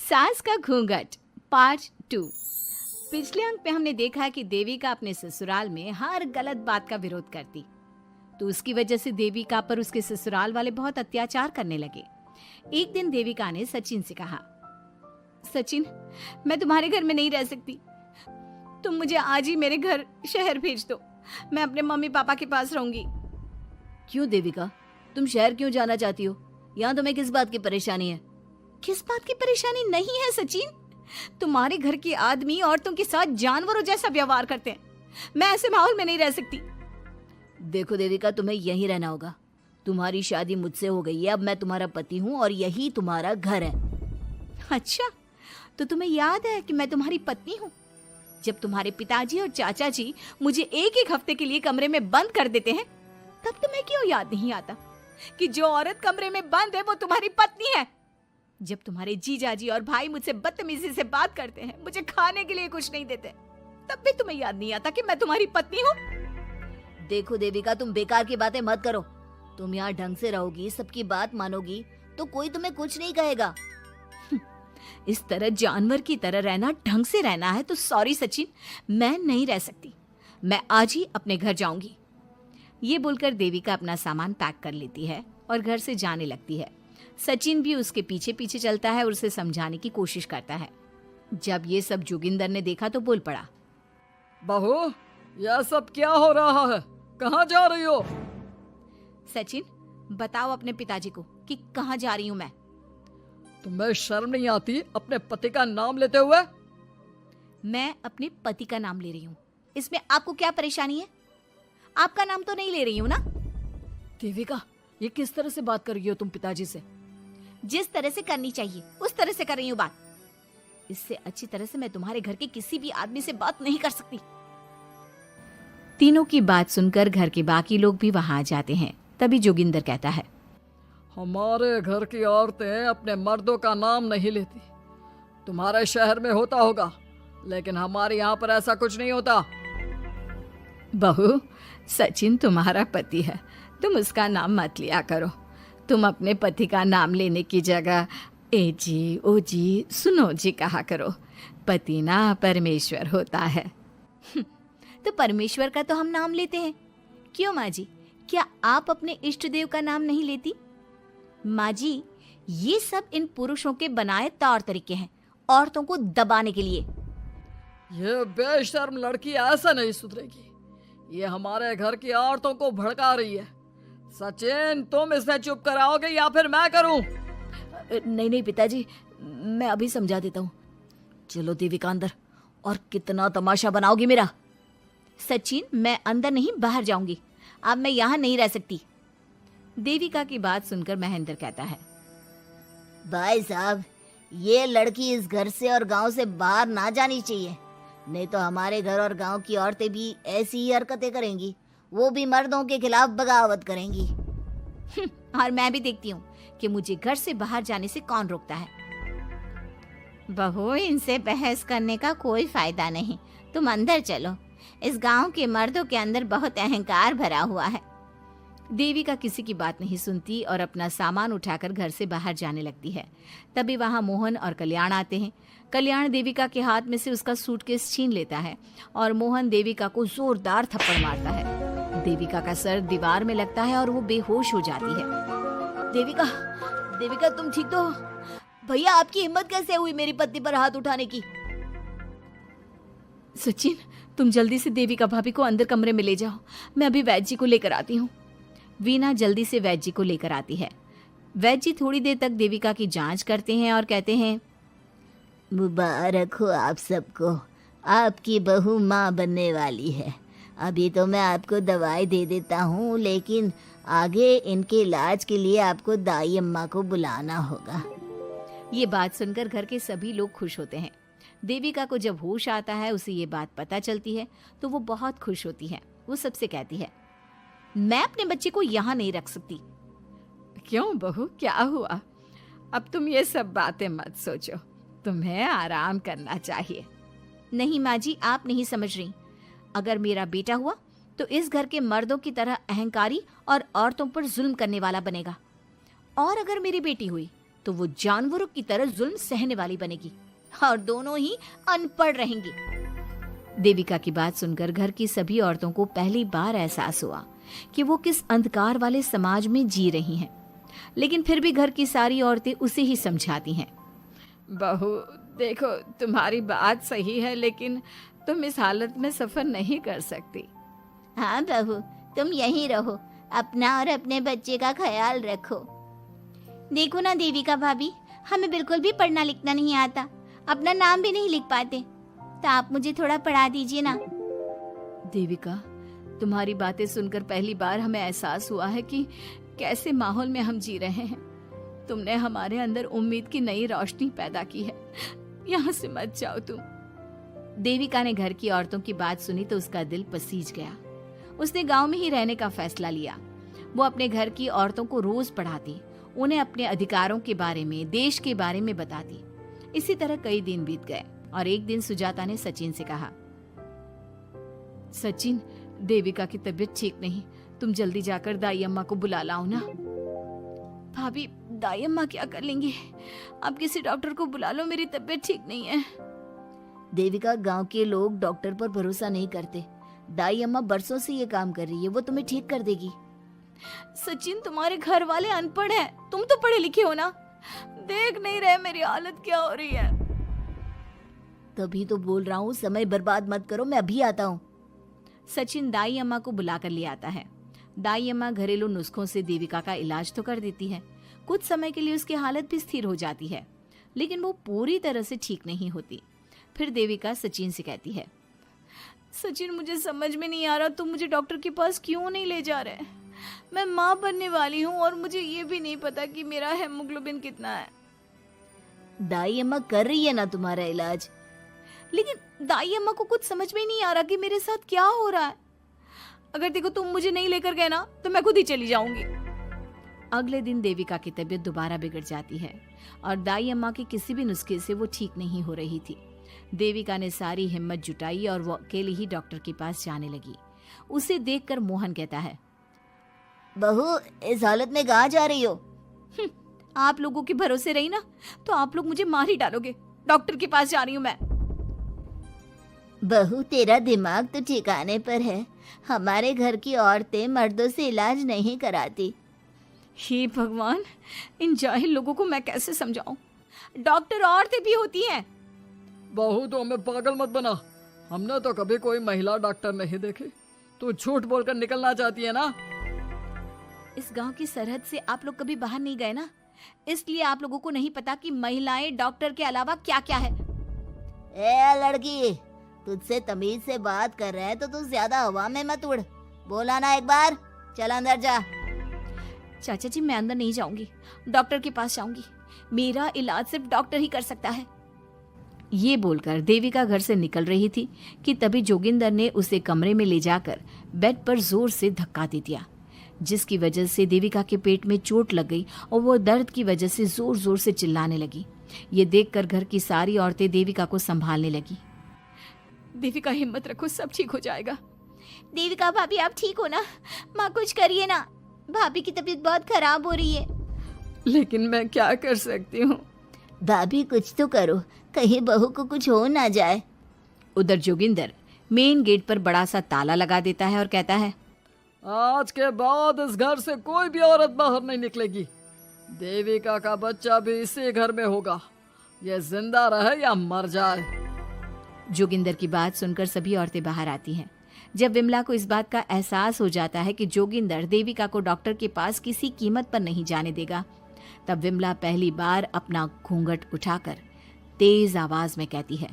सास का घूंघट पार्ट 2। पिछले अंक में हमने देखा कि देविका अपने ससुराल में हर गलत बात का विरोध करती, तो उसकी वजह से देविका पर उसके ससुराल वाले बहुत अत्याचार करने लगे। एक दिन देविका ने सचिन से कहा, सचिन, मैं तुम्हारे घर में नहीं रह सकती, तुम मुझे आज ही मेरे घर शहर भेज दो, मैं अपने मम्मी पापा के पास रहूंगी। क्यों देविका, तुम शहर क्यों जाना चाहती हो? यहाँ तुम्हें किस बात की परेशानी है? किस बात की परेशानी नहीं है सचिन, तुम्हारे घर के आदमी औरतों के साथ जानवरों जैसा व्यवहार करते हैं, मैं ऐसे माहौल में नहीं रह सकती। देखो देविका, तुम्हें यहीं रहना होगा। तुम्हारी शादी मुझसे हो गई है, अब मैं तुम्हारा पति हूँ और यही तुम्हारा घर है। अच्छा, तो तुम्हें याद है कि मैं तुम्हारी पत्नी हूँ? जब तुम्हारे पिताजी और चाचा जी मुझे एक एक हफ्ते के लिए कमरे में बंद कर देते हैं, तब तुम्हें क्यों याद नहीं आता कि जो औरत कमरे में बंद है वो तुम्हारी पत्नी है? जब तुम्हारे जीजाजी और भाई मुझसे बदतमीजी से बात करते हैं, मुझे खाने के लिए कुछ नहीं देते, तब भी तुम्हें याद नहीं आता कि मैं तुम्हारी पत्नी हूँ? देखो देविका, तुम बेकार की बातें मत करो। तुम यहाँ ढंग से रहोगी, सबकी बात मानोगी, तो कोई तुम्हें कुछ नहीं कहेगा। इस तरह जानवर की तरह रहना, ढंग से रहना है तो सॉरी सचिन, मैं नहीं रह सकती, मैं आज ही अपने घर जाऊंगी। ये बोलकर देविका अपना सामान पैक कर लेती है और घर से जाने लगती है। सचिन भी उसके पीछे पीछे चलता है और उसे समझाने की कोशिश करता है। जब ये सब जोगिंदर ने देखा तो बोल पड़ा, बहू, यह सब क्या हो रहा है? कहाँ जा रही हो? सचिन, बताओ अपने पिताजी को कि कहाँ जा रही हूँ मैं। तुम्हें शर्म नहीं आती अपने पति का नाम लेते हुए? मैं अपने पति का नाम ले रही हूँ, इसमें आपको क्या परेशानी है? आपका नाम तो नहीं ले रही हूँ ना? देविका, ये किस तरह से बात कर रही हो तुम पिताजी से? जिस तरह से करनी चाहिए उस तरह से कर रही हूँ बात। इससे अच्छी तरह से मैं तुम्हारे घर के किसी भी आदमी से बात नहीं कर सकती। तीनों की बात सुनकर घर के बाकी लोग भी वहां आ जाते हैं। तभी जोगिंदर कहता है, हमारे घर की औरतें अपने मर्दों का नाम नहीं लेती। तुम्हारे शहर में होता होगा, लेकिन हमारे यहाँ पर ऐसा कुछ नहीं होता। बहू, सचिन तुम्हारा पति है, तुम उसका नाम मत लिया करो। तुम अपने पति का नाम लेने की जगह ए जी, ओ जी, सुनो जी कहा करो। पति ना परमेश्वर होता है। तो परमेश्वर का तो हम नाम लेते हैं। क्यों माँ जी, क्या आप अपने इष्ट देव का नाम नहीं लेती? माँ जी, ये सब इन पुरुषों के बनाए तौर तरीके हैं, औरतों को दबाने के लिए। ये बेशर्म लड़की ऐसा नहीं सुधरेगी। ये हमारे घर की औरतों को भड़का रही है। सचिन, तुम इसे चुप कराओगे या फिर मैं करूं? नहीं नहीं पिताजी, मैं अभी समझा देता हूँ। चलो देविका अंदर, और कितना तमाशा बनाओगी मेरा। सचिन, मैं अंदर नहीं बाहर जाऊंगी, अब मैं यहाँ नहीं रह सकती। देविका की बात सुनकर महेंद्र कहता है, भाई साहब, ये लड़की इस घर से और गांव से बाहर ना जानी चाहिए, नहीं तो हमारे घर और गांव की औरतें भी ऐसी ही हरकतें करेंगी, वो भी मर्दों के खिलाफ बगावत करेंगी। और मैं भी देखती हूँ कि मुझे घर से बाहर जाने से कौन रोकता है। बहू, इनसे बहस करने का कोई फायदा नहीं, तुम अंदर चलो। इस गांव के मर्दों के अंदर बहुत अहंकार भरा हुआ है। देविका किसी की बात नहीं सुनती और अपना सामान उठाकर घर से बाहर जाने लगती है। तभी वहां मोहन और कल्याण आते हैं। कल्याण देविका के हाथ में से उसका सूटकेस छीन लेता है और मोहन देविका को जोरदार थप्पड़ मारता है। देविका का सर दीवार में लगता है और वो बेहोश हो जाती है। देविका, देविका तुम ठीक तो हो? भैया, आपकी हिम्मत कैसे हुई मेरी पत्नी पर हाथ उठाने की? सचिन, तुम जल्दी से देविका भाभी को अंदर कमरे में ले जाओ, मैं अभी वैद्य जी को लेकर आती हूँ। वीना जल्दी से वैद्य जी को लेकर आती है। वैद्य जी थोड़ी देर तक देविका की जांच करते हैं और कहते हैं, मुबारक हो आप सबको, आपकी बहू माँ बनने वाली है। अभी तो मैं आपको दवाई दे देता हूँ, लेकिन आगे इनके इलाज के लिए आपको दाई अम्मा को बुलाना होगा। ये बात सुनकर घर के सभी लोग खुश होते हैं। देविका को जब होश आता है, उसे ये बात पता चलती है तो वो बहुत खुश होती है। वो सबसे कहती है, मैं अपने बच्चे को यहाँ नहीं रख सकती। क्यों बहू, क्या हुआ? अब तुम ये सब बातें मत सोचो, तुम्हें आराम करना चाहिए। नहीं माँ जी, आप नहीं समझ रही। अगर मेरा बेटा हुआ तो इस घर के मर्दों की तरह अहंकारी और औरतों पर जुल्म करने वाला बनेगा, और अगर मेरी बेटी हुई तो वो जानवरों की तरह जुल्म सहने वाली बनेगी और दोनों ही अनपढ़ रहेंगी। देविका की बात सुनकर घर की सभी औरतों को पहली बार एहसास हुआ कि वो किस अंधकार वाले समाज में जी रही हैं। लेकिन फिर भी घर की सारी औरतें उसे ही समझाती हैं। बहू देखो, तुम्हारी बात सही है, लेकिन तुम इस हालत में सफर नहीं कर सकती। हाँ बहू, तुम यहीं रहो, अपना और अपने बच्चे का ख्याल रखो। देखो ना देविका भाभी, हमें बिल्कुल भी पढ़ना लिखना नहीं आता, अपना नाम भी नहीं लिख पाते, तो आप मुझे थोड़ा पढ़ा दीजिए ना। देविका, तुम्हारी बातें सुनकर पहली बार हमें एहसास हुआ है कि कैसे माहौल में हम जी रहे हैं। तुमने हमारे अंदर उम्मीद की नई रोशनी पैदा की है। यहाँ से मत जाओ तुम। देविका ने घर की औरतों की बात सुनी तो उसका दिल पसीज गया। उसने गांव में ही रहने का फैसला लिया। वो अपने घर की औरतों को रोज पढ़ाती, उन्हें अपने अधिकारों के बारे में, देश के बारे में बताती। इसी तरह कई दिन बीत गए और एक दिन सुजाता ने सचिन से कहा, सचिन, देविका की तबीयत ठीक नहीं, तुम जल्दी जाकर दाई अम्मा को बुला लाओ ना। भाभी, दाई अम्मा क्या कर लेंगी? आप किसी डॉक्टर को बुला लो, मेरी तबीयत ठीक नहीं है। देविका, गांव के लोग डॉक्टर पर भरोसा नहीं करते। दाई अम्मा बरसों से ये काम कर रही है, वो तुम्हें ठीक कर देगी। सचिन, तुम्हारे घर वाले अनपढ़ हैं, तुम तो पढ़े लिखे हो ना, देख नहीं रहे मेरी हालत क्या हो रही है। तभी तो बोल रहा हूँ, समय बर्बाद मत करो, मैं अभी आता हूँ। सचिन दाई अम्मा को बुलाकर ले आता है। दाई अम्मा घरेलू नुस्खों से देविका का इलाज तो कर देती है। कुछ समय के लिए उसकी हालत भी स्थिर हो जाती है, लेकिन वो पूरी तरह से ठीक नहीं होती। फिर देविका सचिन से कहती है, सचिन, मुझे समझ में नहीं आ रहा, तुम मुझे डॉक्टर के पास क्यों नहीं ले जा रहे? मैं माँ बनने वाली हूँ और मुझे ये भी नहीं पता कि मेरा हेमोग्लोबिन कितना है। दाई अम्मा कर रही है ना तुम्हारा इलाज। लेकिन दाई अम्मा को कुछ समझ में ही नहीं आ रहा कि मेरे साथ क्या हो रहा है। अगर देखो तुम मुझे नहीं लेकर गए ना, तो मैं खुद ही चली जाऊंगी। अगले दिन देविका की तबीयत दोबारा बिगड़ जाती है और दाई अम्मा के किसी भी नुस्खे से वो ठीक नहीं हो रही थी। देविका ने सारी हिम्मत जुटाई और वो अकेली ही डॉक्टर के पास जाने लगी। उसे देखकर मोहन कहता है, बहू, इस हालत में कहाँ जा रही हो? आप लोगों के भरोसे रही ना तो आप लोग मुझे मार ही डालोगे। डॉक्टर के पास जा रही हूँ मैं। बहू, तेरा दिमाग तो ठिकाने पर है। हमारे घर की औरतें मर्दों से इलाज नहीं कराती। हे भगवान, इन जाहिल लोगों को मैं कैसे समझाऊं? डॉक्टर औरतें भी होती हैं। बहू, तो हमें पागल मत बना, हमने तो कभी कोई महिला डॉक्टर नहीं देखी। तू झूठ बोलकर निकलना चाहती है ना? इस गांव की सरहद से आप लोग कभी बाहर नहीं गए ना, इसलिए आप लोगों को नहीं पता कि महिलाएं डॉक्टर के अलावा क्या क्या है। ए लड़की, तुझसे तमीज से बात कर रहे हैं तो तू ज्यादा हवा में मत उड़। बोला ना एक बार, चल अंदर जा। चाचा जी, मैं अंदर नहीं जाऊंगी, डॉक्टर के पास जाऊंगी। मेरा इलाज सिर्फ डॉक्टर ही कर सकता है। ये बोलकर देविका घर से निकल रही थी कि तभी जोगिंदर ने उसे कमरे में ले जाकर बेड पर जोर से धक्का दे दिया, जिसकी वजह से देविका के पेट में चोट लग गई और वो दर्द की वजह से जोर जोर से चिल्लाने लगी। ये देखकर घर की सारी औरतें देविका को संभालने लगी। देविका, हिम्मत रखो, सब ठीक हो जाएगा। देविका भाभी, आप ठीक हो ना? माँ, कुछ करिए ना, भाभी की तबीयत बहुत खराब हो रही है। लेकिन मैं क्या कर सकती हूँ? भाभी, कुछ तो करो, कहीं बहू को कुछ हो ना जाए। उधर जोगिंदर मेन गेट पर बड़ा सा ताला लगा देता है और कहता है, आज के बाद इस घर से कोई भी औरत बाहर नहीं निकलेगी। देविका का बच्चा भी इसी घर में होगा, ये जिंदा रहे या मर जाए। जोगिंदर की बात सुनकर सभी औरतें बाहर आती हैं। जब विमला को इस बात का एहसास हो जाता है कि जोगिंदर देविका को डॉक्टर के पास किसी कीमत पर नहीं जाने देगा, तब विमला पहली बार अपना घूंघट उठाकर तेज आवाज में कहती है,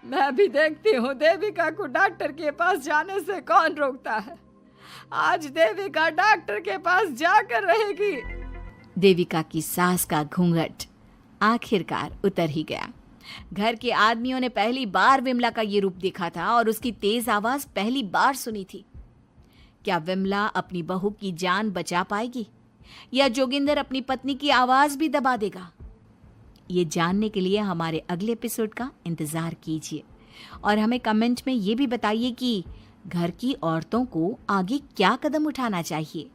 मैं भी देखती हूँ देविका को डॉक्टर के पास जाने से कौन रोकता है। आज देविका डॉक्टर के पास जाकर रहेगी। देविका की सास का घूंघट आखिरकार उतर ही गया। घर के आदमियों ने पहली बार विमला का ये रूप देखा था और उसकी तेज आवाज पहली बार सुनी थी। क्या विमला अपनी बहू की जान बचा पाएगी या जोगिंदर अपनी पत्नी की आवाज भी दबा देगा? ये जानने के लिए हमारे अगले एपिसोड का इंतजार कीजिए और हमें कमेंट में ये भी बताइए कि घर की औरतों को आगे क्या कदम उठाना चाहिए।